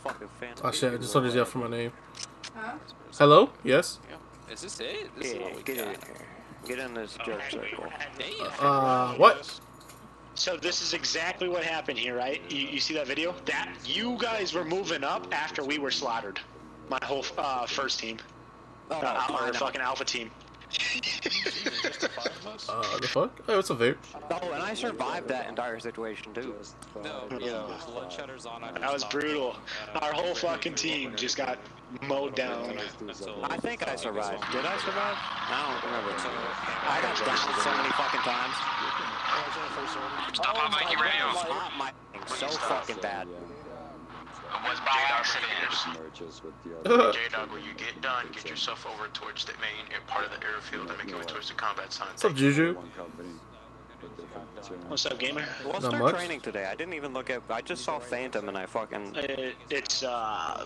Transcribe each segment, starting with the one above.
fucking fan. Oh shit, I just started yelling for my name. Huh? Hello? Yes? Is this it? This is what we get in got. here. Get in this joke circle. What? So this is exactly what happened here, right? You see that video? That you guys were moving up after we were slaughtered. My whole first team. Our fucking alpha team. The fuck? Oh, it's a vape. Oh, and I survived that entire situation too. No, yeah, blood shutters on. That was brutal. Our whole fucking team just got mowed down. I think I survived. Did I survive? I don't remember. I got down so many fucking times. Stop on Mikey radio. So fucking bad. It was by accident. J-Dog, when you get done, get yourself over towards the main part of the airfield and make your way towards the combat sign. What's up, Juju? What's up, gamer? What's their training today? I didn't even look at. I just saw Phantom and I fucking. It's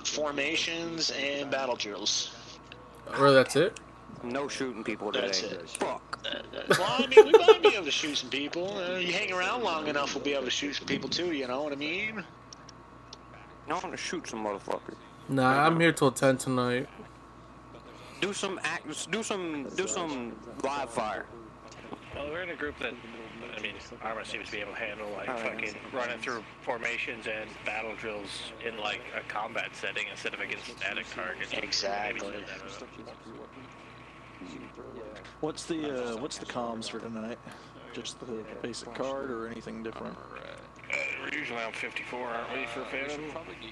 formations and battle drills. Really, that's it? No shooting people today. That's it. Fuck. Well, I mean, we might be able to shoot some people. You hang around long enough, we'll be able to shoot some people too. You know what I mean? I want to shoot some motherfuckers. Nah, I'm here till 10 tonight. Do some live fire. Well, we're in a group that, I mean, Arma seems to be able to handle, like, fucking running through formations and battle drills in, like, a combat setting instead of against static targets. Exactly. What's the comms for tonight? Just the basic card or anything different? We're usually on 54, aren't we, for Phantom?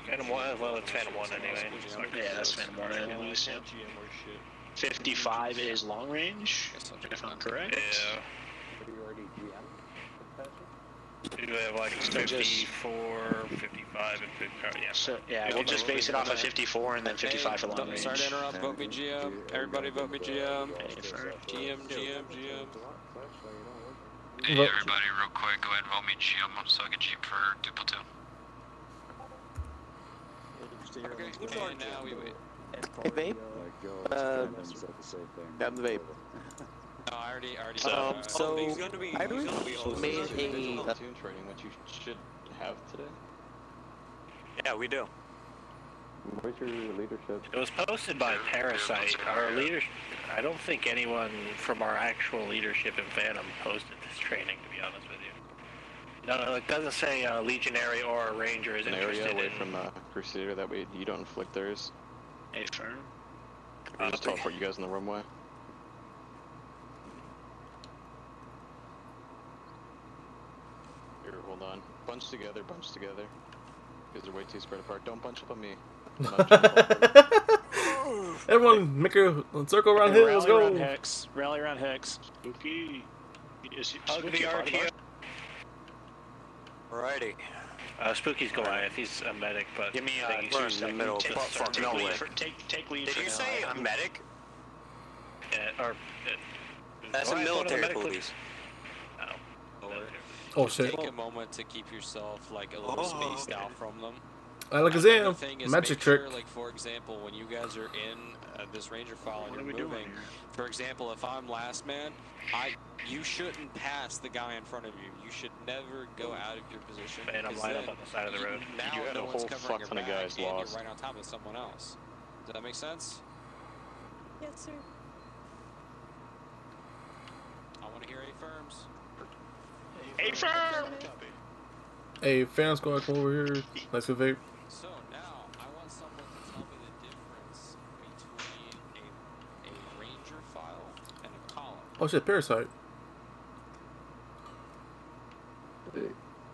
Phantom 1? Well, it's Phantom 1 anyway. Yeah, that's Phantom 1 anyway. 55 is long range, if I'm correct. Yeah. We have like 54, 55, and 50. Yeah. So, yeah, we'll just base it off of 54 and then 55 for long range. Sorry to interrupt. Vote me GM. Everybody vote me GM. GM. Hey, everybody, real quick, go ahead and vote me GM so I can cheat for Platoon. Okay, and now we wait. Hey, vape? Grab the vape. No, I already so, he's gonna be I made a... Platoon training, which you should have today. Yeah, we do. Where's your leadership? It was posted by Parasite. Our leadership, I don't think anyone from our actual leadership in Phantom posted this training, to be honest with you. No, it doesn't say Legionary or a Ranger is interested area away in... from Crusader, that way you don't inflict theirs. Hey, firm. I'll just teleport you guys in the runway. Here, hold on. Bunch together. You guys are way too spread apart. Don't bunch up on me. Everyone, make a circle around here. Let's go. Rally around Hex. Spooky. Hug the RTO. Alrighty. Spooky's Goliath. He's a medic, but... Give me we're in the middle of fucking nowhere. Take lead. Did you say a medic? Or... That's a military police. Oh shit. Take a moment to keep yourself like a little spaced out from them. Alakazam, Thing is, magic make trick. sure, like for example, when you guys are in this ranger file and you're moving, for example, if I'm last man, you shouldn't pass the guy in front of you. You should never go out of your position. And I'm lined up on the side of the road. Now You had no a one's whole covering your fuck ton of back guys and lost. you're right on top of someone else. Does that make sense? Yes, sir. I want to hear A firms. Hey, firm! Hey, fans, go over here. Let's go vape. So now I want someone to tell me the difference between a ranger file and a column. Oh shit, Parasite.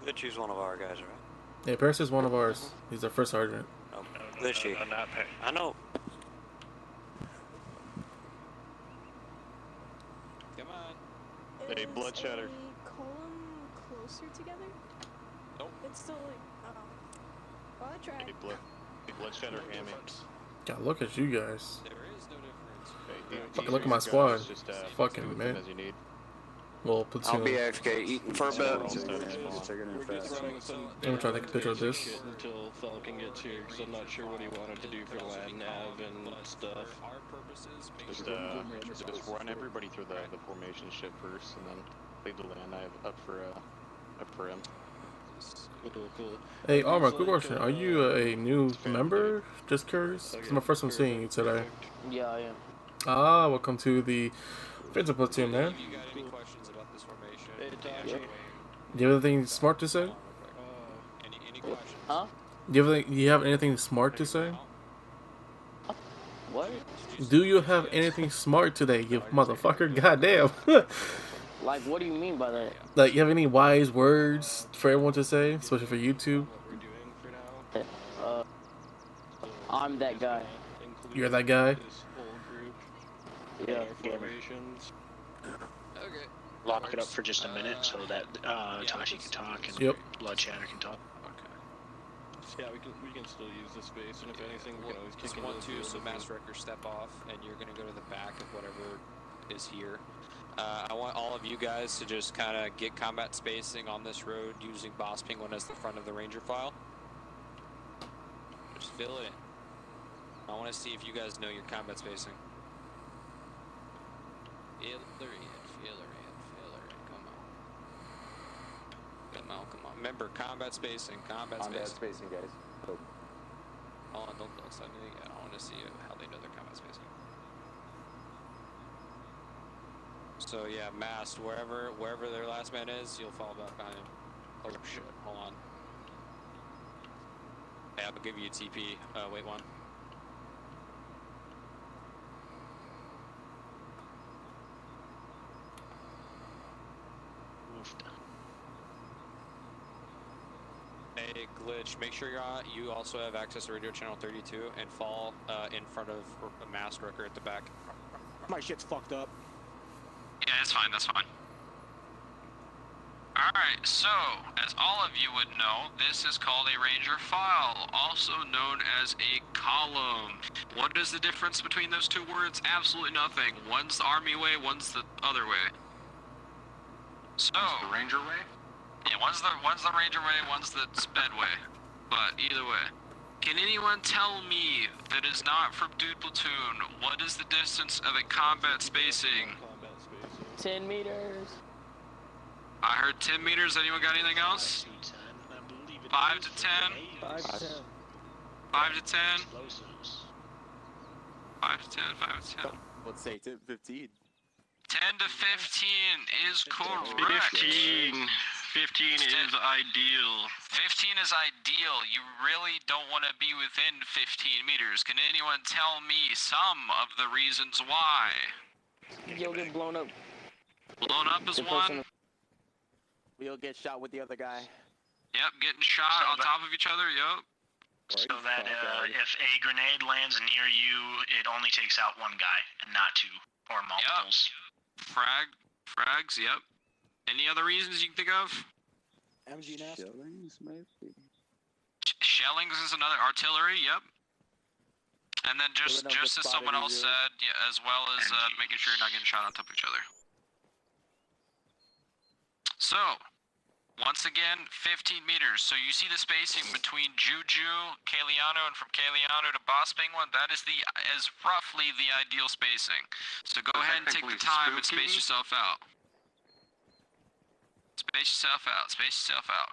Litchy's one of our guys, right? Yeah, Parasite's one of ours. He's our first sergeant. Oh, Litchy. I know. Come on. Hey, blood shatter. Column closer together? Nope. It's still like, well, I tried. Hey, blood shatter hammy. God, look at you guys. There is no difference. Hey, Fucking look at my squad. Just, Fucking man. as you need. Well, Platoon. I'll be AFK eating for a bit. I'm gonna try to take a picture of this. Until Fel can get here, because I'm not sure what he wanted to do for land nav and stuff. Our purposes, Just run everybody through the formation shit first, and then leave the land nav up for him. Cool. Hey, Arma, quick question. Are you a new member? Just curious. It's my first time seeing you today. Yeah, I am. Ah, welcome to the Phantom Platoon, man. If you got any questions about this formation, Do you have anything smart to say? any questions? Huh? Do you have anything smart to say? What? Do you have anything smart today, you motherfucker? Goddamn. Like, what do you mean by that? Like, you have any wise words for everyone to say, especially for YouTube? I'm that guy. You're that guy? Yeah. Okay. Lock it up for just a minute so that Tashi can talk and Blood Chatter can talk. Yeah, we can still use this space, and if anything, we can always kick into the field. So Mass Wrecker step off, and you're gonna go to the back of whatever is here. I want all of you guys to just kind of get combat spacing on this road using Boss Penguin as the front of the Ranger file. Just fill it in. I want to see if you guys know your combat spacing. Fill her in. Come on. Remember, combat spacing, combat spacing, guys. Hold on, don't start anything yet. I want to see how they know their combat spacing. So yeah, masked, wherever their last man is, you'll fall back behind him. Oh shit, hold on. Hey, I'll give you a TP. Wait one. Hey, Glitch, make sure you also have access to radio channel 32 and fall in front of a Masked Wrecker at the back. My shit's fucked up. Yeah, that's fine. Alright, so, as all of you would know, this is called a Ranger file, also known as a column. What is the difference between those two words? Absolutely nothing. One's the Army way, one's the other way. So... One's the Ranger way? Yeah, one's the Ranger way, one's the Sped way. But, either way. Can anyone tell me that is not from Dude Platoon, what is the distance of a combat spacing? 10 meters. I heard 10 meters. Anyone got anything else? 5 to 10? 5 to 10. 5 to 10? 5 to 10, 5 to 10. Let's say 10, 15. 10 to 15 is correct. 15 is ideal. 15 is ideal. You really don't want to be within 15 meters. Can anyone tell me some of the reasons why? You'll get blown up. Blown up is one. We'll get shot with the other guy. Yep, getting shot on top of each other, yep. So that if a grenade lands near you, it only takes out one guy and not two or multiples. Yep. Frags, yep. Any other reasons you can think of? MG nest. Shellings, maybe. Shellings is another artillery, yep. And then just as someone else said, yeah, as well as making sure you're not getting shot on top of each other. So, once again, 15 meters. So you see the spacing between Juju, Kaliano, and from Kaliano to Boss Penguin, that is roughly the ideal spacing. So go ahead and take the time and space yourself out. Space yourself out,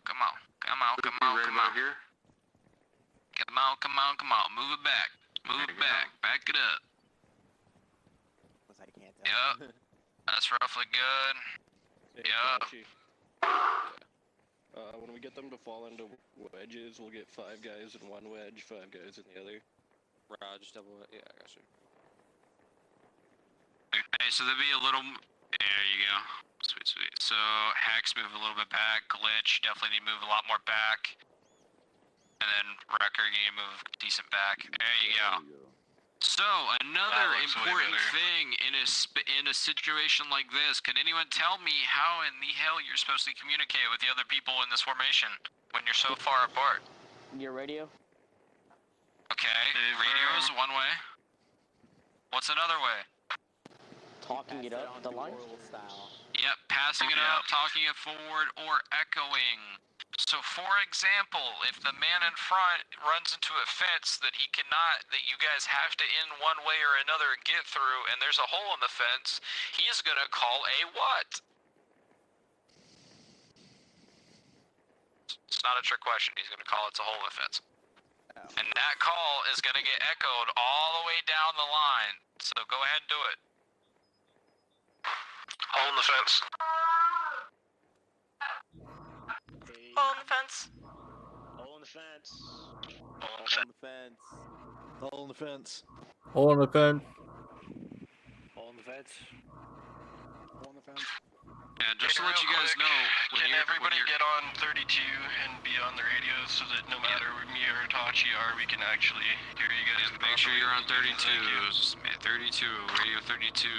Come on. Come on. Move it back. Back it up. I can't tell. Yep. That's roughly good. Yeah. When we get them to fall into wedges, we'll get 5 guys in one wedge, 5 guys in the other. Raj, double it. Yeah, I got you. Okay, so there'll be a little... There you go. Sweet. So, Hex move a little bit back. Glitch, definitely need to move a lot more back. And then Wrecker, you need to move decent back. There you go. So, another important thing in a situation like this, can anyone tell me how in the hell you're supposed to communicate with the other people in this formation when you're so far apart? Your radio? Okay, radio is one way. What's another way? Talking it up the line? Yep, passing it up, talking it forward, or echoing. So, for example, if the man in front runs into a fence that you guys have to in one way or another get through, and there's a hole in the fence, he's gonna call a what? It's not a trick question. He's going to call it's a hole in the fence. And that call is going to get echoed all the way down the line. So go ahead and do it. Hole in the fence. Hole in the fence. Hole in the fence. Hole in the fence. Hole in the fence. Hole in the fence. Hole in the fence. Hole in the fence. And just to let you guys know, can everybody get on 32 and be on the radio so that no matter where me or Hitachi are, we can actually hear you guys? Make sure you're on 32. 32, radio 32.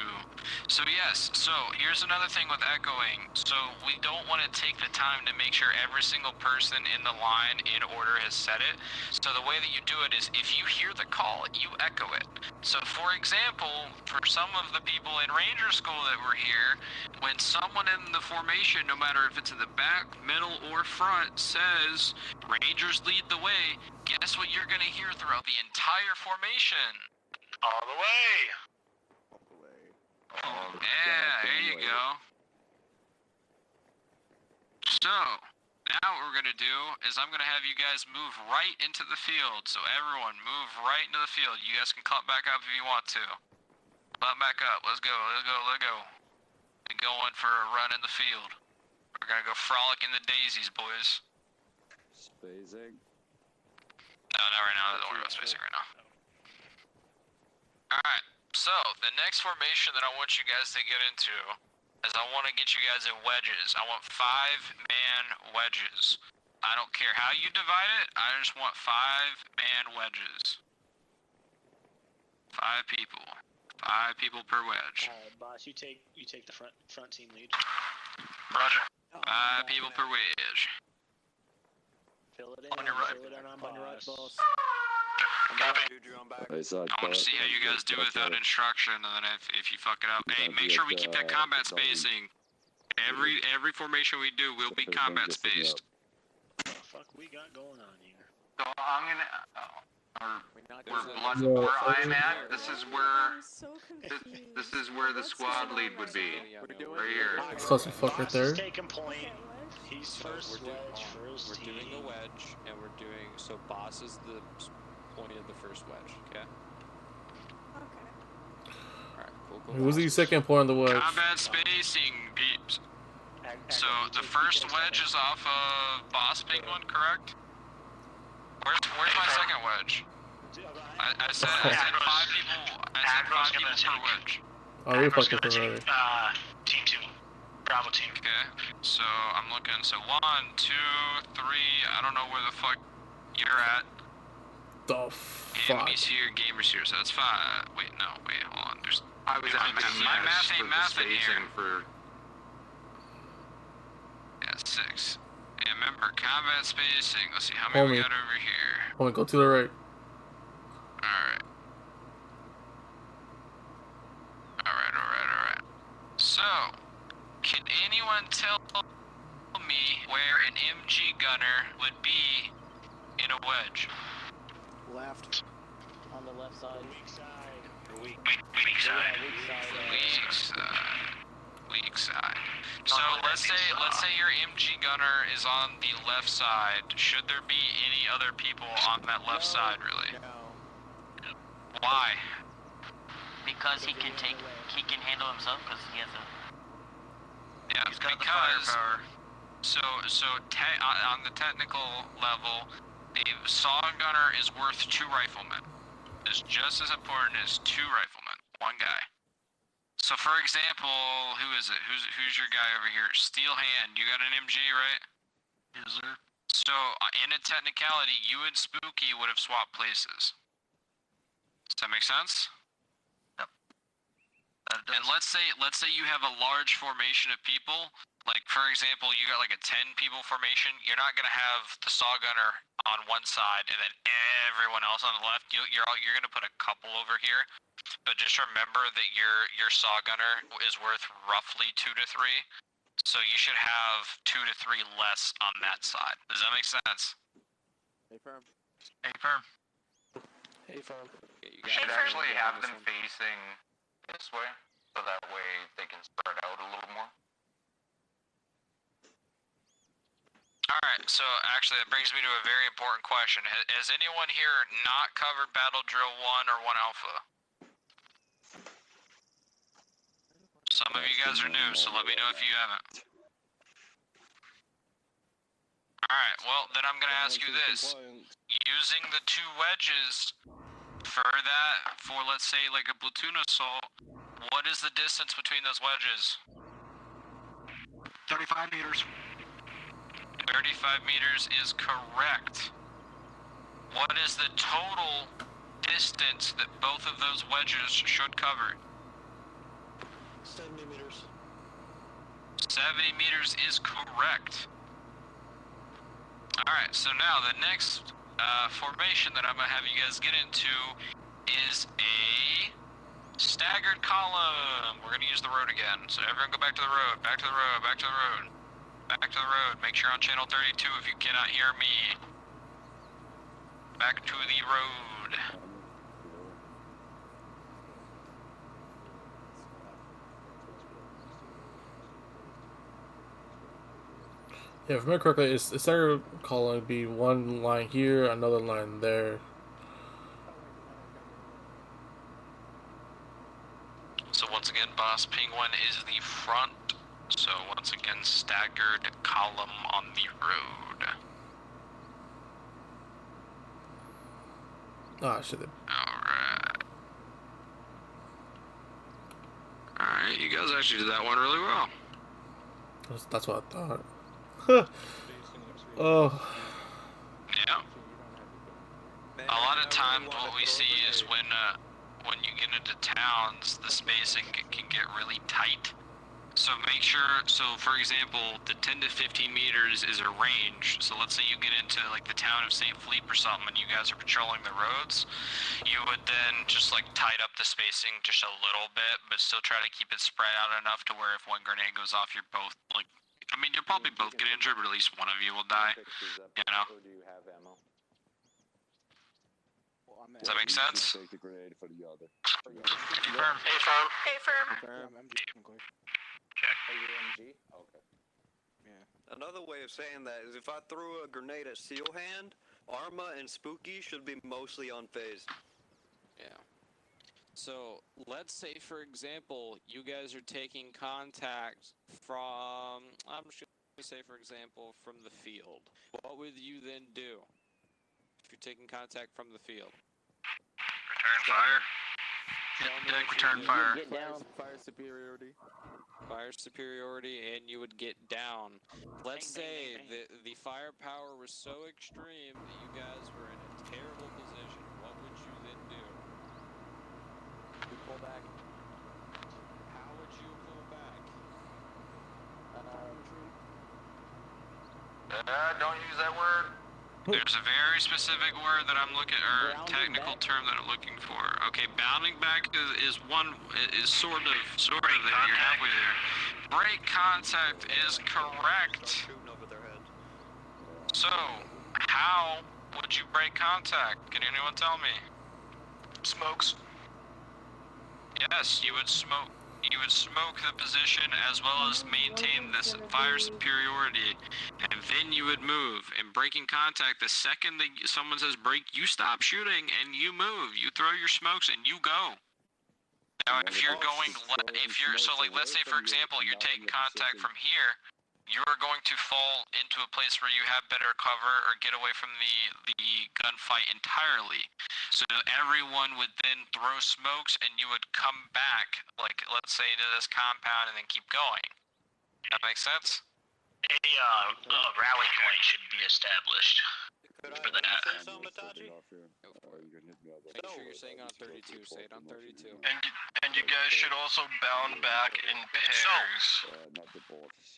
So yes, so here's another thing with echoing. So we don't want to take the time to make sure every single person in the line in order has said it. So the way that you do it is if you hear the call, you echo it. So for example, for some of the people in Ranger School that were here, when someone in the formation, no matter if it's in the back, middle, or front, says, Rangers lead the way, guess what you're going to hear throughout the entire formation? All the way. All the way. Yeah, there you go. So, now what we're going to do is I'm going to have you guys move right into the field. So everyone, move right into the field. You guys can clump back up if you want to. Clump back up. Let's go, let's go, let's go. We're going for a run in the field. We're going to go frolic in the daisies, boys. Spacing. No, not right now. Don't worry about spacing right now. Alright, so the next formation that I want you guys to get into is I want to get you guys in wedges. I want 5-man wedges. I don't care how you divide it, I just want 5-man wedges. 5 people. 5 people per wedge. Boss, you take the front team lead. Roger. 5 people per wedge. Fill it in. On your right. Fill it in on your right, boss. Copy. I want to see how you guys do without instruction, and then if you fuck it up, hey, make sure we keep that combat spacing. Every formation we do will be combat spaced. What the fuck we got going on here? So I'm gonna, where I'm at, this is where, I'm so confused. this is where the squad lead would be, right here. Clusterfuck right there. Taking point. He's first wedge, first We're doing a wedge, and we're doing, so boss is the point of the first wedge, okay? Okay. Alright, cool. Who's the second point on the wedge? Combat spacing, peeps. So the first wedge is off of Boss Penguin, correct? Where's my second wedge? I said 5 people. I said 5 people per wedge. Oh, you're fucking provided. Team 2. Bravo team. Okay, so I'm looking. So 1, 2, 3. I don't know where the fuck you're at. The fuck? Enemies here, gamers here. So that's 5. Wait, no. Wait, hold on. There's. I was at My math ain't mathin' here. for Yeah, 6. And remember, combat spacing. Let's see how many we got over here. Homie, go to the right. Alright. Alright. So, can anyone tell me where an MG gunner would be in a wedge? Left. On the left side. Weak side. Weak Yeah, side. Weak side. So let's say your MG gunner is on the left side. Should there be any other people on that left side, really? Why? Because he can handle himself because he has a. Yeah, He's got the because firepower. on the technical level, a saw gunner is worth 2 riflemen. It's just as important as 2 riflemen. 1 guy. So for example, who is it? Who's your guy over here? Steel Hand, you got an MG, right? Yes, sir. So in a technicality, you and Spooky would have swapped places. Does that make sense? Yep. That does. And let's say you have a large formation of people. Like for example, you got like a 10 people formation. You're not gonna have the saw gunner on one side and then everyone else on the left. You're gonna put a couple over here. But just remember that your saw gunner is worth roughly 2 to 3. So you should have 2 to 3 less on that side. Does that make sense? Hey, firm. Hey, firm. Hey, firm. you should actually have them facing this way, so that way they can spread out a little more. All Alright, so actually that brings me to a very important question. Has anyone here not covered Battle Drill 1 or 1 Alpha? Some of you guys are new, so let me know if you haven't. Alright, well, then I'm going to ask you this. Using the 2 wedges for that, for let's say like a platoon assault, what is the distance between those wedges? 35 meters. 35 meters is correct. What is the total distance that both of those wedges should cover? 70 meters. 70 meters is correct. Alright, so now the next formation that I'm going to have you guys get into is a staggered column. We're going to use the road again. So everyone go back to the road, back to the road, back to the road. Back to the road. Make sure on channel 32 if you cannot hear me. Back to the road. Yeah, if I remember correctly, it's staggered column be one line here, another line there. So once again, Boss Penguin is the front. So once again, staggered column on the road. Ah, shit. Alright. Alright, you guys actually did that one really well. That's what I thought. Oh. Yeah. A lot of times what we see is when you get into towns, the spacing can get really tight. So make sure, so for example, the 10 to 15 meters is a range. So let's say you get into like the town of St. Philippe or something and you guys are patrolling the roads, you would then just like tighten up the spacing just a little bit, but still try to keep it spread out enough to where if one grenade goes off, you're both like, I mean, you'll probably both get injured, but at least one of you will die, you know? Does that make sense? Confirm. Hey, firm. Hey, firm. Check. Okay. Yeah. Another way of saying that is if I threw a grenade at Steel Hand, Arma and Spooky should be mostly on phase. Yeah. So let's say, for example, you guys are taking contact from, I'm just going to say, for example, from the field. What would you then do if you're taking contact from the field? Return fire. Hit deck, return fire. Get down. Fire superiority. Fire superiority, and you would get down. Let's say the firepower was so extreme that you guys were in a terrible position. What would you then do? We pull back. How would you pull back? Don't use that word. There's a very specific word that I'm looking, or technical term that I'm looking for. Okay, bounding back is sort of there. You're halfway there. Break contact is correct. So, how would you break contact? Can anyone tell me? Smokes. Yes, you would smoke. You would smoke the position as well as maintain this fire superiority, and then you would move. And breaking contact, the second that someone says break, you stop shooting and you move. You throw your smokes and you go. Now, if you're going, so like let's say for example, you're taking contact from here, you are going to fall into a place where you have better cover or get away from the gunfight entirely. So everyone would then throw smokes and you would come back, like let's say to this compound and then keep going. That makes sense? A rally point should be established for that. Make sure you're saying on 32. Say it on 32. And you guys should also bound back in pairs.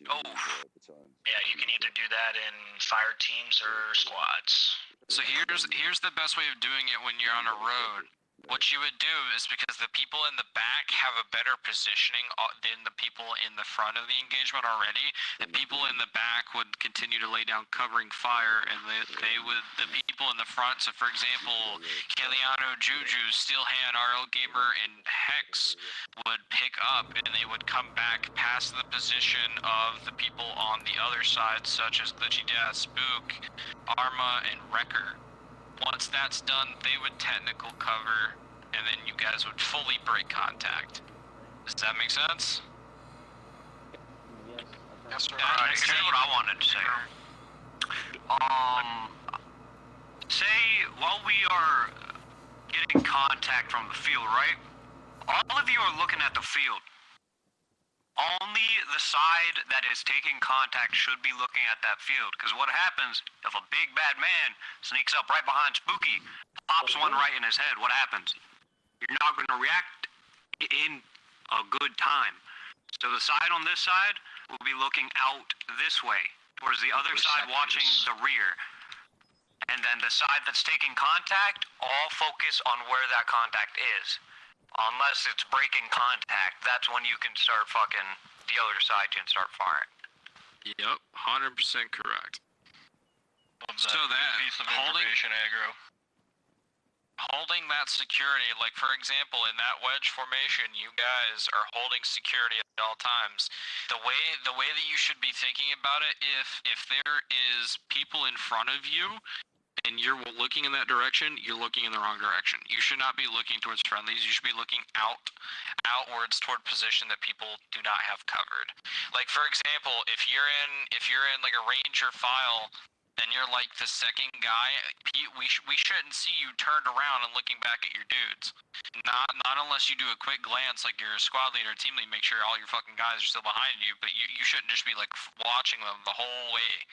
Oh. Yeah, you can either do that in fire teams or squads. So here's the best way of doing it when you're on a road. What you would do is, because the people in the back have a better positioning than the people in the front of the engagement already, the people in the back would continue to lay down covering fire, and the people in the front, so for example, Kaliano, Juju, Steelhand, RL Gamer, and Hex would pick up, and they would come back past the position of the people on the other side, such as Glitchy Dad, Spook, Arma, and Wrecker. Once that's done, they would technical cover, and then you guys would fully break contact. Does that make sense? Yes, sir. Here's what I wanted to say. Say, while we are getting contact from the field, right? All of you are looking at the field. Only the side that is taking contact should be looking at that field, because what happens if a big bad man sneaks up right behind Spooky, pops one right in his head? What happens? You're not going to react in a good time. So the side on this side will be looking out this way, towards the other side watching the rear. And then the side that's taking contact, all focus on where that contact is. Unless it's breaking contact, that's when you can start fucking, the other side can start firing. Yep, 100% correct. So that piece of information, aggro. Holding that security, like for example, in that wedge formation, you guys are holding security at all times. The way that you should be thinking about it, if there is people in front of you, and you're looking in that direction, you're looking in the wrong direction. You should not be looking towards friendlies. You should be looking outwards toward position that people do not have covered. Like for example, if you're in like a ranger file and you're like the second guy, we shouldn't see you turned around and looking back at your dudes. Not unless you do a quick glance, like you're a squad leader, team lead, make sure all your fucking guys are still behind you. But you shouldn't just be like watching them the whole way.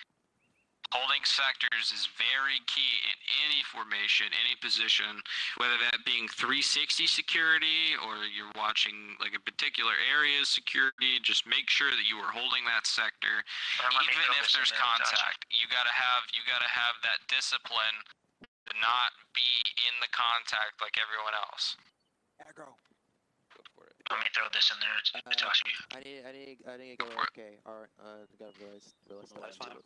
Holding sectors is very key in any formation, any position, whether that being 360 security or you're watching like a particular area's security. Just make sure that you are holding that sector, even if there's contact. You gotta have that discipline to not be in the contact like everyone else. Aggro. Let me throw this in there, Itachi. I need to go. Okay, alright. Gotta realize that.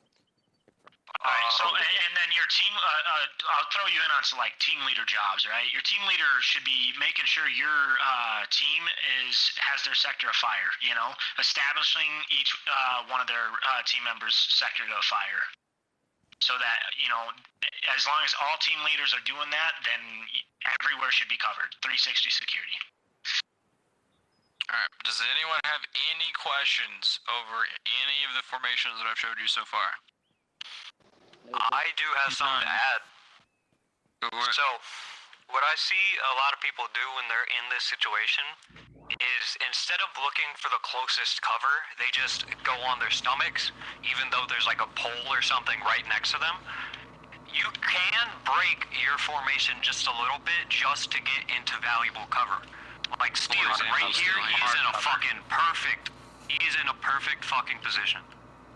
Alright, so, and then your team, I'll throw you in on some, like, team leader jobs, right? Your team leader should be making sure your team has their sector of fire, you know? Establishing each one of their team members' sector of fire. So that, you know, as long as all team leaders are doing that, then everywhere should be covered. 360 security. Alright, does anyone have any questions over any of the formations that I've showed you so far? I do have something to add. So, what I see a lot of people do when they're in this situation is instead of looking for the closest cover, they just go on their stomachs, even though there's like a pole or something right next to them. You can break your formation just a little bit just to get into valuable cover. Like Steel, right here, he's in a fucking perfect, he's in a perfect fucking position.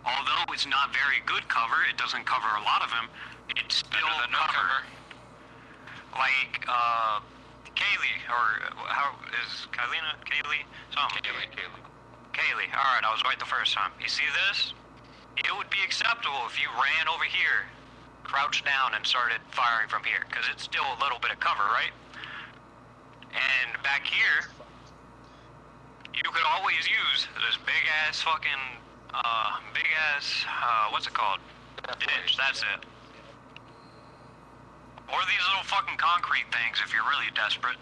Although it's not very good cover, it doesn't cover a lot of him, it's still cover. Like, Kaylee, or how is Kylina? Kaylee? Something. Kaylee, alright, I was right the first time. You see this? It would be acceptable if you ran over here, crouched down, and started firing from here, because it's still a little bit of cover, right? And back here, you could always use this big-ass fucking what's it called? Ditch, that's it. Or these little fucking concrete things if you're really desperate.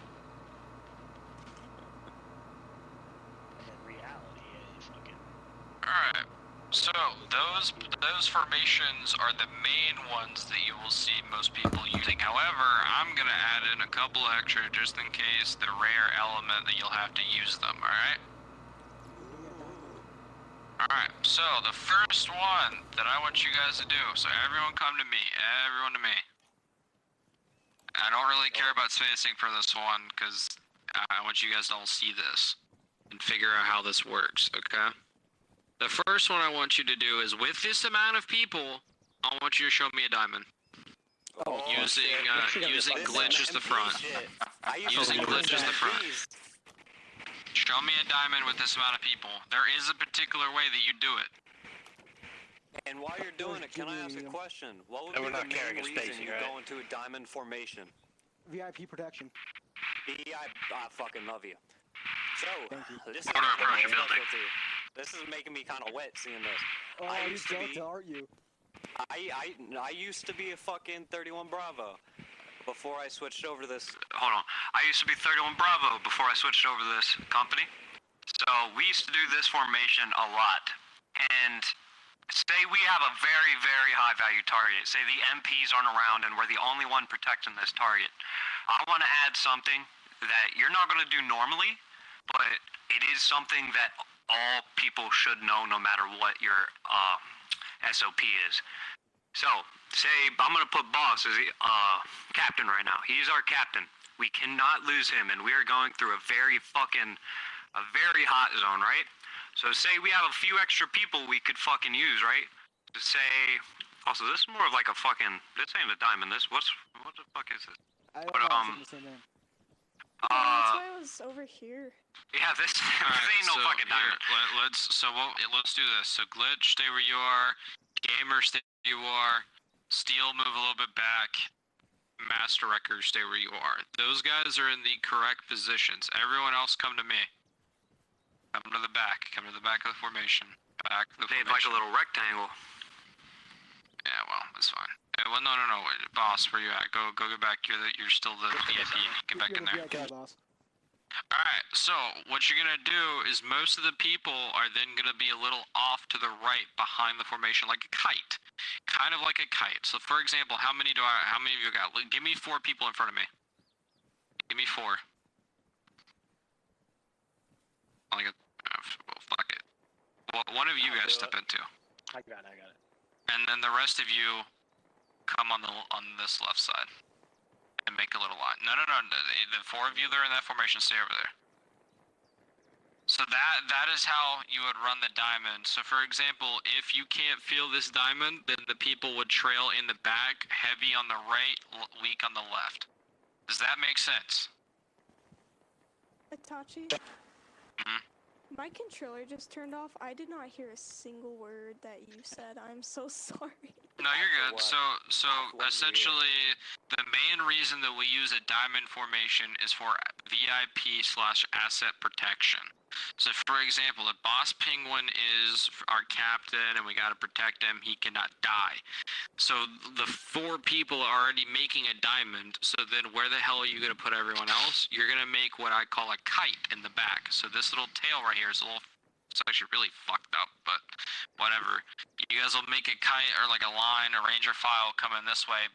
Alright, so those formations are the main ones that you will see most people using. However, I'm gonna add in a couple extra just in case the rare element that you'll have to use them, alright? Alright, so the first one that I want you guys to do, so everyone come to me, everyone to me. I don't really care about spacing for this one, because I want you guys to all see this and figure out how this works, okay? The first one I want you to do is, with this amount of people, I want you to show me a diamond. Using glitch as the front. Using glitch as the front. Show me a diamond with this amount of people. There is a particular way that you do it. And while you're doing it, can I ask a question? What would be the main reason you go into a diamond formation? VIP protection. I fucking love you. So, this is This is making me kind of wet seeing this. Oh, aren't you? I used to be a fucking 31 Bravo before I switched over to this. Hold on. I used to be 31 Bravo before I switched over to this company. So we used to do this formation a lot. And say we have a very, very high value target. Say the MPs aren't around and we're the only one protecting this target. I want to add something that you're not going to do normally, but it is something that all people should know no matter what your SOP is. So, say I'm going to put Boss as captain right now. He's our captain. We cannot lose him, and we are going through a very hot zone, right? So say we have a few extra people we could fucking use, right? To say, also this is more of like a fucking, this ain't a diamond, what the fuck is this? I don't know, it's the same name. That's why I was over here. Yeah, this ain't no fucking diamond. Let's do this. So glitch, stay where you are. Gamer, stay where you are. Steel, move a little bit back. Master Wrecker, stay where you are. Those guys are in the correct positions. Everyone else, come to me. Come to the back. Come to the back of the formation. Back of the formation. Like a little rectangle. Yeah, well, that's fine. Well, no. Wait, boss, where you at? Go get back. You're still the VIP. Get back in there. Yeah, boss. Alright, so what you're gonna do is most of the people are then gonna be a little off to the right behind the formation, like a kite. Kind of like a kite. So for example, how many of you got? Give me 4 people in front of me. Give me 4. Well, fuck it. Well, one of you guys step into. I got it. And then the rest of you come on this left side. And make a little line. No. The 4 of you that are in that formation, stay over there. So that is how you would run the diamond. So for example, if you can't feel this diamond, then the people would trail in the back, heavy on the right, weak on the left. Does that make sense? Itachi? My controller just turned off. I did not hear a single word that you said. I'm so sorry. No, you're good. So essentially, the main reason that we use a diamond formation is for VIP/asset protection. So for example, if Boss Penguin is our captain and we gotta protect him, he cannot die. So the 4 people are already making a diamond, so then where the hell are you gonna put everyone else? You're gonna make what I call a kite in the back. So this little tail right here is it's actually really fucked up, but whatever. You guys will make a kite or like a line, a ranger file coming this way.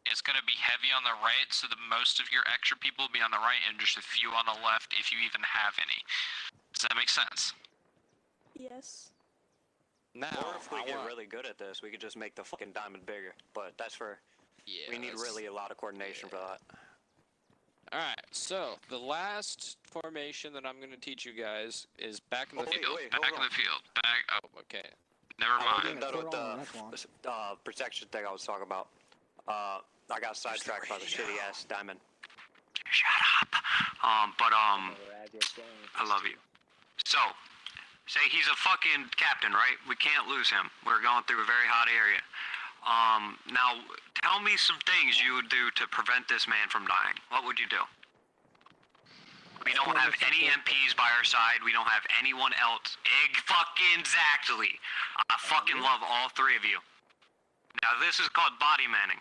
It's going to be heavy on the right, so the most of your extra people will be on the right and just a few on the left if you even have any. Does that make sense? Yes. Now, or if we get really good at this, we could just make the fucking diamond bigger. But that's for... Yeah, we need really a lot of coordination for that. Alright, so the last formation that I'm going to teach you guys is back in the field. Back in the field. Oh, okay. Never mind. The protection thing I was talking about. I got sidetracked by the shitty ass diamond. Shut up. I love you. So, say he's a fucking captain, right? We can't lose him. We're going through a very hot area. Now, tell me some things you would do to prevent this man from dying. What would you do? We don't have any MPs by our side. We don't have anyone else. Exactly. I fucking love all 3 of you. Now, this is called body manning.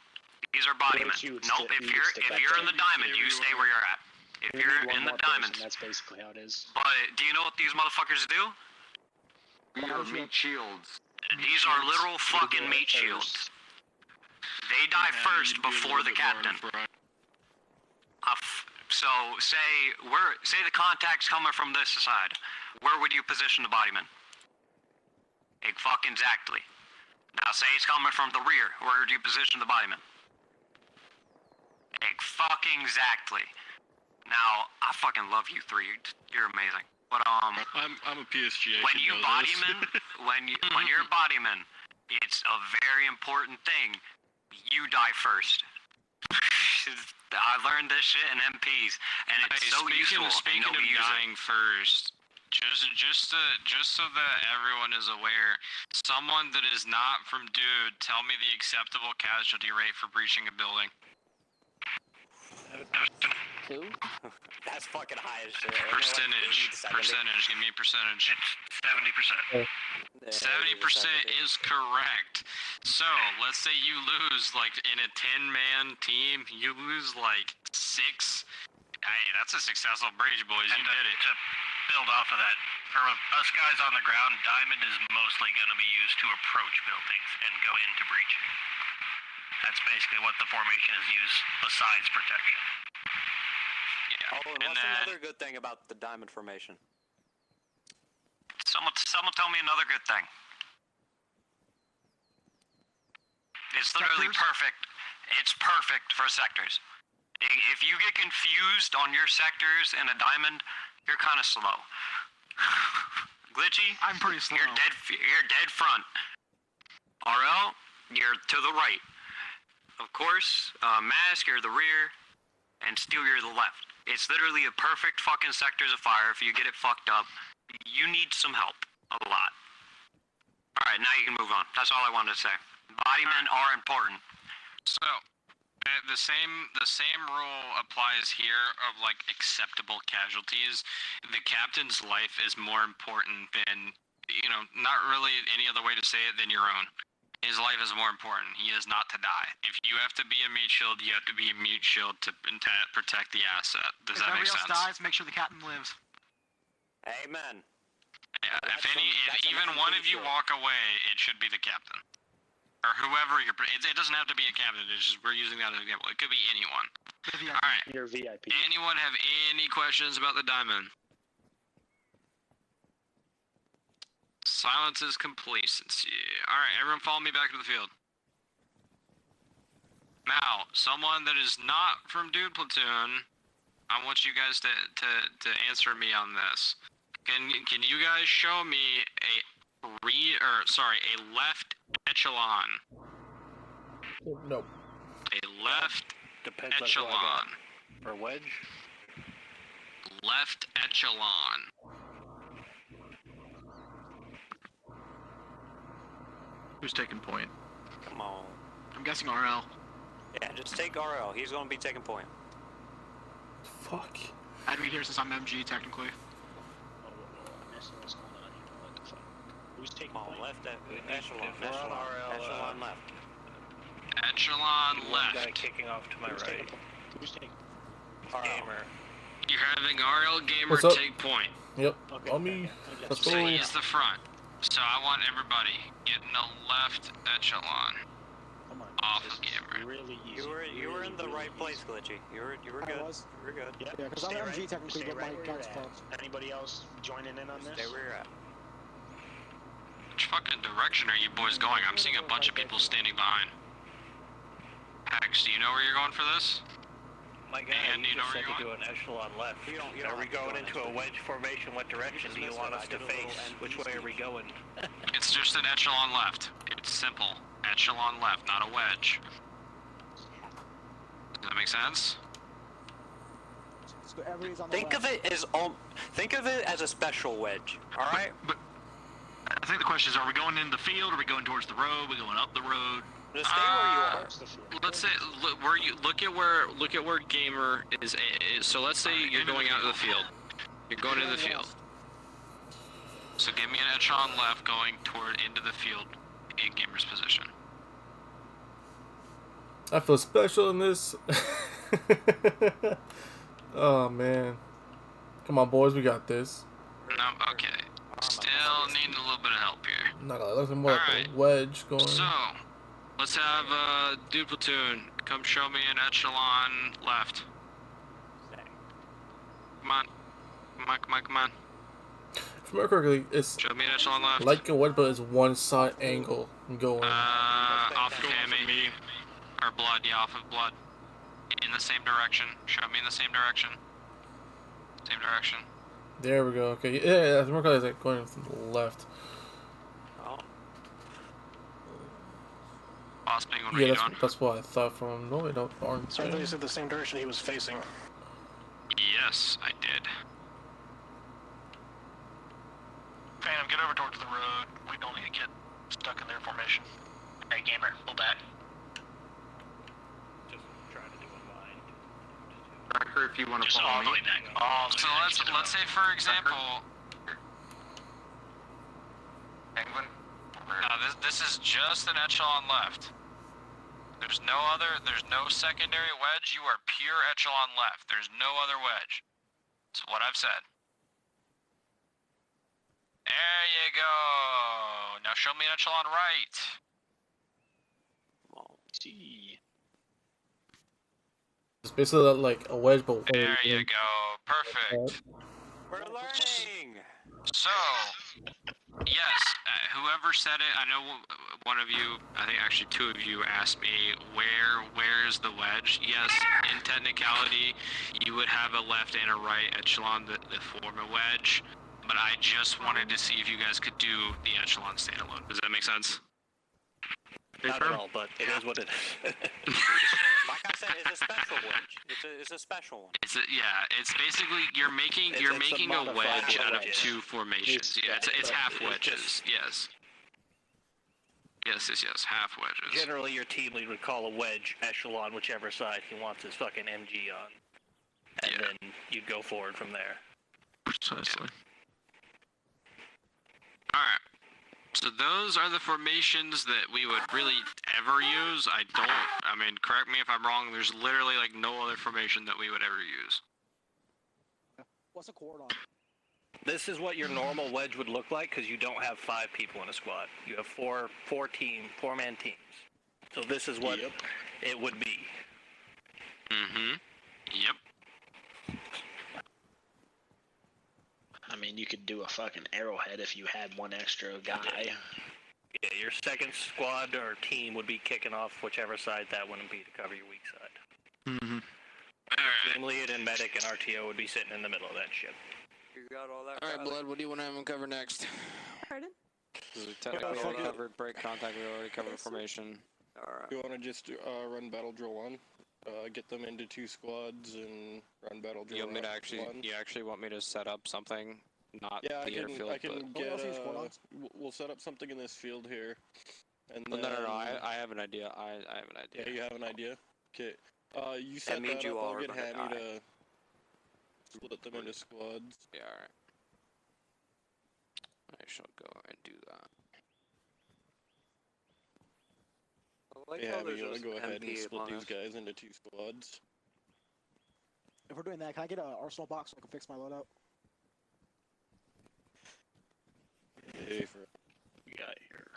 These are body men. Nope, if you're in the diamond, you stay where you're at. If you're in the diamonds. That's basically how it is. But do you know what these motherfuckers do? These are meat shields. These are literal fucking meat shields. They die first before the captain. So say the contact's coming from this side. Where would you position the bodyman? Exactly. Now say it's coming from the rear. Where would you position the bodyman? Exactly. Now I fucking love you 3. You're amazing. But I'm a PSG. When you bodyman, when you're a bodyman, it's a very important thing. You die first. I learned this shit in MPs, and it's so useful. Speaking of dying first, just so that everyone is aware, someone that is not from Dude, tell me the acceptable casualty rate for breaching a building. 2? That's fucking high as shit. Percentage. Give me a percentage. It's 70%. 70% is correct. So, let's say you lose, like, in a 10-man team, you lose, like, 6. Hey, that's a successful breach, boys. You did it. To build off of that, for us guys on the ground, Diamond is mostly going to be used to approach buildings and go into breaching. That's basically what the formation is used besides protection. Yeah. Oh, and what's another good thing about the diamond formation? Someone tell me another good thing. It's literally perfect. It's perfect for sectors. If you get confused on your sectors in a diamond, you're kind of slow. Glitchy, I'm pretty slow. You're dead front. RL, you're to the right. Of course, Mask, you're the rear, and Steel, you're the left. It's literally a perfect fucking sectors of fire. If you get it fucked up, you need some help. A lot. Alright, now you can move on. That's all I wanted to say. Bodymen are important. So, the same rule applies here of, like, acceptable casualties. The captain's life is more important than, you know, not really any other way to say it than your own. His life is more important. He is not to die. If you have to be a meat shield, you have to be a meat shield to protect the asset. Does that make sense? If everybody else dies, make sure the captain lives. Amen. Yeah, if even one of you walk away, it should be the captain. Or whoever you're... It doesn't have to be a captain. It's just, we're using that as an example. It could be anyone. Alright. You're VIP. Anyone have any questions about the diamond? Silence is complacency. Alright, everyone follow me back to the field. Now, someone that is not from Dude Platoon, I want you guys to answer me on this. Can you guys show me a left echelon? No. A left Depends echelon. On who I got. For wedge? Left echelon. Who's taking point? Come on. I'm guessing RL. Yeah, just take RL. He's gonna be taking point. Fuck. I'd be here since I'm MG, technically. Who's taking point? Left echelon. Echelon left. Echelon left. Guy kicking off to my right. Who's taking? Gamer. You're having RL Gamer What's up? take point. Yep. On me. Let's go. So he's the front. So I want everybody getting the left echelon. Off of Gamer. Really easy. You were in the right place, Glitchy. You were good. You were good. Yeah, because I'm MG technically, but my account's fucked. Anybody else joining in on this? Stay where you're at. Which fucking direction are you boys going? I'm seeing a bunch of people standing behind. Hex, do you know where you're going for this? My guy, And you you know just where said you're to do an echelon left. You don't Are we have to going go into a wedge formation? What direction do you want us to face? Which way are we going? It's just an echelon left. It's simple. Echelon left, not a wedge. Does that make sense? So everybody's on the Think of it as a special wedge. All right. But I think the question is: are we going into the field? Are we going towards the road? Are we going up the road? Just stay where you are. Let's say look at where Gamer is. So let's say you're going out to the field. You're going into the field. So give me an echelon left going into the field in Gamer's position. I feel special in this. Oh man. Come on, boys, we got this. No, okay. Still needing a little bit of help here. Not gonna let him work. Wedge going. So, let's have Dude Platoon come show me an echelon left. Come on. Come on. If I remember correctly, it's show me an echelon left. like a wedge, but it's one side angle going. Off of Hammy. Or blood, yeah, off of blood. In the same direction. Show me in the same direction. Same direction. There we go. Okay, yeah, it's more correctly like going from the left. Oh. Boss Penguin, what Yeah, are you that's, doing? that's what I thought from... No, I don't... Orange. So I thought you said the same direction he was facing. Yes, I did. Phantom, get over towards the road. We don't need to get stuck in their formation. Hey, Gamer, pull back. Just trying to do a line. Wrecker, if you want to Just follow all the me. way back. All the So way back. let's say for example, Penguin? this is just an echelon left. There's no secondary wedge. You are pure echelon left. There's no other wedge. That's what I've said. There you go. Now show me an echelon right. See. It's basically like a wedge, but... There you go. Perfect. We're learning! So, yes, whoever said it, I know one of you, I think actually two of you asked me, where's the wedge? Yes, in technicality, you would have a left and a right echelon that form a wedge, but I just wanted to see if you guys could do the echelon standalone. Does that make sense? Not at all, but it is what it is. Like I said, it's a special wedge. It's a special one. It's basically you're making a wedge out of two formations. Yeah, it's half wedges. Yes, half wedges. Generally, your team lead would call a wedge echelon whichever side he wants his fucking MG on. And then you'd go forward from there. Precisely. Alright. So those are the formations that we would really ever use. I mean, correct me if I'm wrong, there's literally like no other formation that we would ever use. What's a chord on? This is what your normal wedge would look like because you don't have 5 people in a squad. You have four-man teams. So this is what it would be. Mm-hmm. Yep. I mean, you could do a fucking arrowhead if you had one extra guy. Yeah, your second squad or team would be kicking off whichever side that wouldn't be to cover your weak side. Mm-hmm. Team lead and medic and RTO would be sitting in the middle of that shit. You got all that? Alright, Blood, what do you want to have him cover next? Pardon? We technically already covered break contact, we already covered formation. Alright. You want to just run battle drill 1? Get them into 2 squads and run battle drill. You want me to you actually want me to set up something, not the airfield? I can but... get. We'll set up something in this field here, and then. No, I have an idea. I have an idea. Yeah, you have an idea. Okay. You set that means you up. all I'll are get gonna Hammy die. to split them into squads. Yeah, alright. I shall go and do that. Hey, Hammy, you want to go ahead and split these guys into 2 squads? If we're doing that, can I get an arsenal box so I can fix my loadout? Hey, for got here.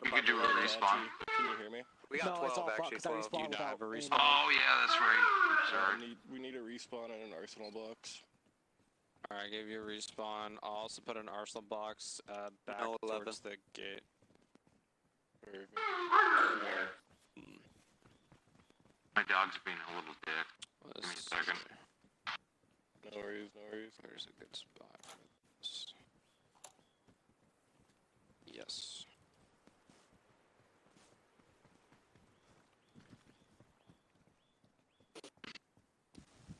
You could do a respawn. Can you hear me? We got 12 actually. 12. You have a respawn. Oh yeah, that's right. Sorry. We need a respawn and an arsenal box. Alright, I gave you a respawn. I'll also put an arsenal box back towards the gate. My dog's being a little dick. Give me a second. No worries, no worries. There's a good spot for this. Yes.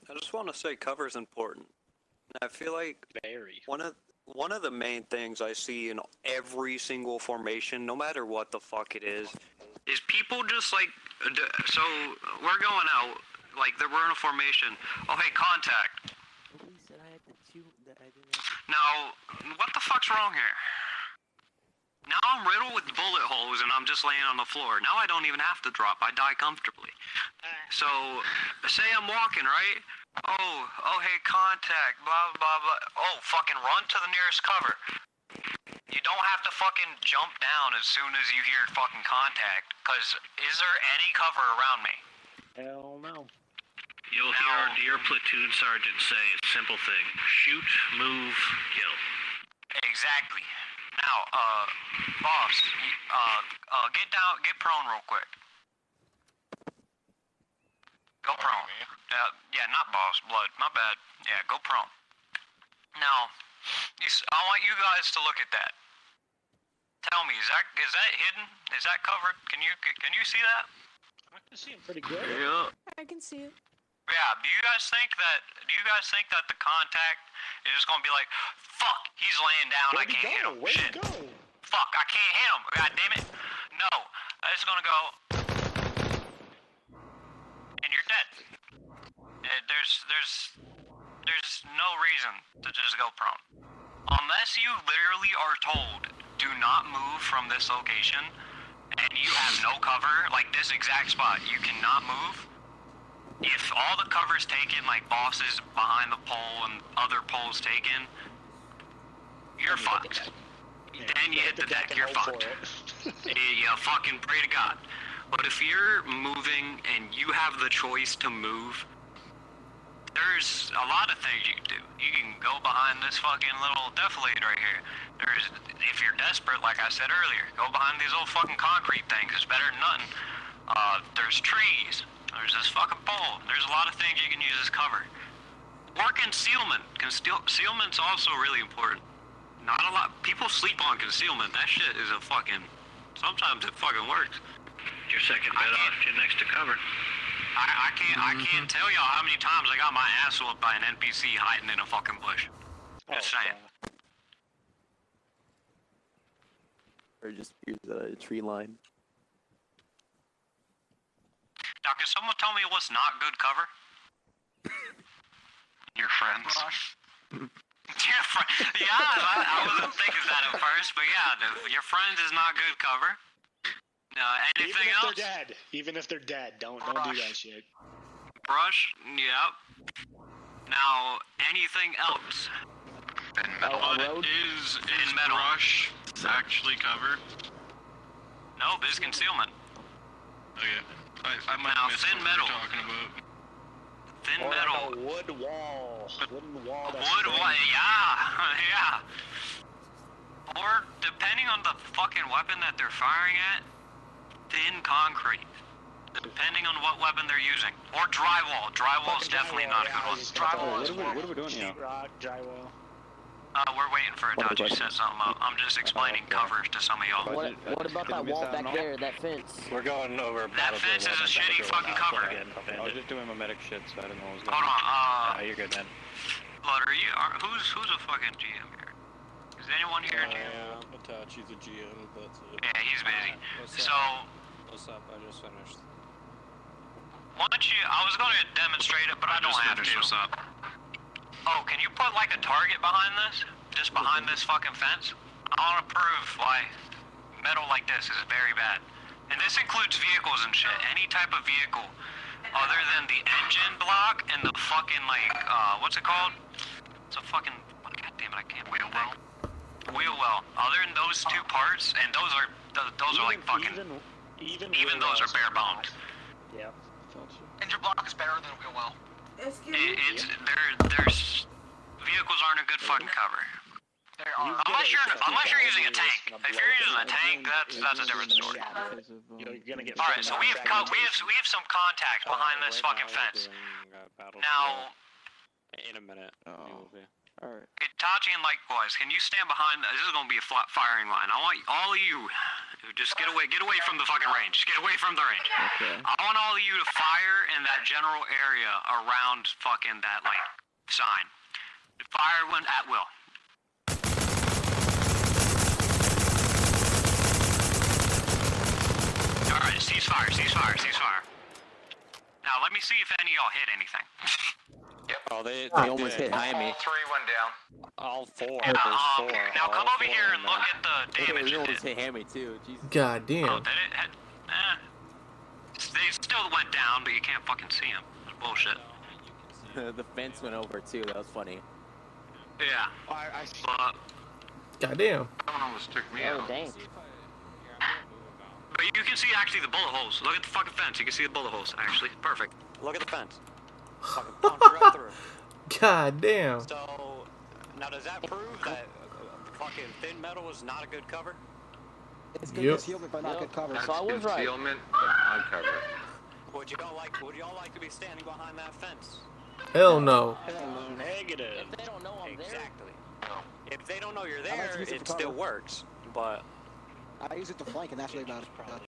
I just want to say cover's important. I feel like one of the main things I see in every single formation, no matter what the fuck it is people just like, so we're going out, like we're in a formation. Oh hey, contact. Now, what the fuck's wrong here? Now I'm riddled with bullet holes and I'm just laying on the floor. Now I don't even have to drop. I die comfortably. So, say I'm walking, right? Oh, hey, contact, blah, blah, blah. Oh, fucking run to the nearest cover. You don't have to fucking jump down as soon as you hear fucking contact, because is there any cover around me? Hell no. You'll hear our dear platoon sergeant say a simple thing. Shoot, move, kill. Exactly. Now, boss, get down, get prone real quick. Go prone. Yeah, not boss, Blood, my bad. Yeah, go prone. Now, I want you guys to look at that. Tell me, is that hidden? Is that covered? Can you see that? I can see him pretty good. Yeah. I can see it. Yeah. Do you guys think that the contact is just gonna be like, fuck, he's laying down, I can't hit him. Shit. Fuck, I can't hit him. God damn it. No. It's gonna go, and you're dead. There's no reason to just go prone. Unless you literally are told, do not move from this location, and you have no cover, like this exact spot, you cannot move. If all the cover's taken, like bosses behind the pole and other poles taken, you're fucked. Then you hit the deck, you're fucked. You fucking pray to God. But if you're moving and you have the choice to move, there's a lot of things you can do. You can go behind this fucking little defilade right here. If you're desperate, like I said earlier, go behind these little fucking concrete things. It's better than nothing. There's trees. There's this fucking pole. There's a lot of things you can use as cover. Or concealment. Concealment's also really important. Not a lot. People sleep on concealment. That shit is a fucking... Sometimes it fucking works. Your second bed off, get next to cover. I can't tell y'all how many times I got my ass whooped by an NPC hiding in a fucking bush. Just saying. Or just use a tree line. Now, can someone tell me what's not good cover? Your friends. Your yeah, I wasn't thinking that at first, but yeah, your friends is not good cover. Anything else? Even if they're dead, don't do that shit. Brush, yep. Now, anything else? Is brush actually cover? Nope, it's concealment. Okay. I might now, miss thin what metal. you're talking about. Thin or metal. Like a wood wall. Wooden wall. Wood wall, yeah, yeah. Or, depending on the fucking weapon that they're firing at, thin concrete. Depending on what weapon they're using. Or drywall. Drywall's definitely not a good one. Drywall is what are we doing here? Sheetrock, drywall. We're waiting for a dodge to set something up. I'm just explaining cover to some of y'all. What about that wall back there, that fence? We're going over that fence is a shitty fucking cover. I was just doing my medic shit, so I didn't know what was going on. Hold on, you're good, man. Blood, who's a fucking GM here? Is anyone here GM? Itachi's a GM, that's it. Yeah, he's busy. So... What's up? I just finished. Why don't you... I was going to demonstrate it, but I don't have to. What's up? Oh, can you put like a target behind this? Just behind this fucking fence? I want to prove why metal like this is very bad. And this includes vehicles and shit. Any type of vehicle other than the engine block and the fucking like, what's it called? It's a fucking... God damn it, I can't... Wheel well? Wheel well. Other than those two parts, and those are like fucking... Even those are bare boned. Yeah. Engine block is better than wheel well. There's vehicles aren't a good fucking cover. Unless you're using a tank. If you're using a tank, that's a different story. All right, so we have some contact behind this fucking fence. Now, in a minute. All right. Itachi and likewise, can you stand behind? This is gonna be a flat firing line. I want all of you to just get away from the fucking range. Just get away from the range. Okay. I want all of you to fire in that general area around fucking that like sign. Fire one at will. All right, ceasefire. Now let me see if any of y'all hit anything. Oh, they almost hit Jaime. All three went down. All four. Yeah, There's four. Now come over here and look at the damage. They almost hit Jaime too. Jesus. God damn. Oh, they still went down, but you can't fucking see them. That's bullshit. The fence went over too. That was funny. Yeah. But God damn. Someone almost took me out. Dang. But you can see actually the bullet holes. Look at the fucking fence. You can see the bullet holes actually. Perfect. Look at the fence. Fucking punch right through. God damn. So, now does that prove that fucking thin metal is not a good cover? It's good concealment, but not good cover. So I was right. Concealment, but not cover. Would y'all like to be standing behind that fence? Hell no. Negative. If they don't know I'm there. Exactly. If they don't know you're there, it still works. But I use it to flank, and that's really about it.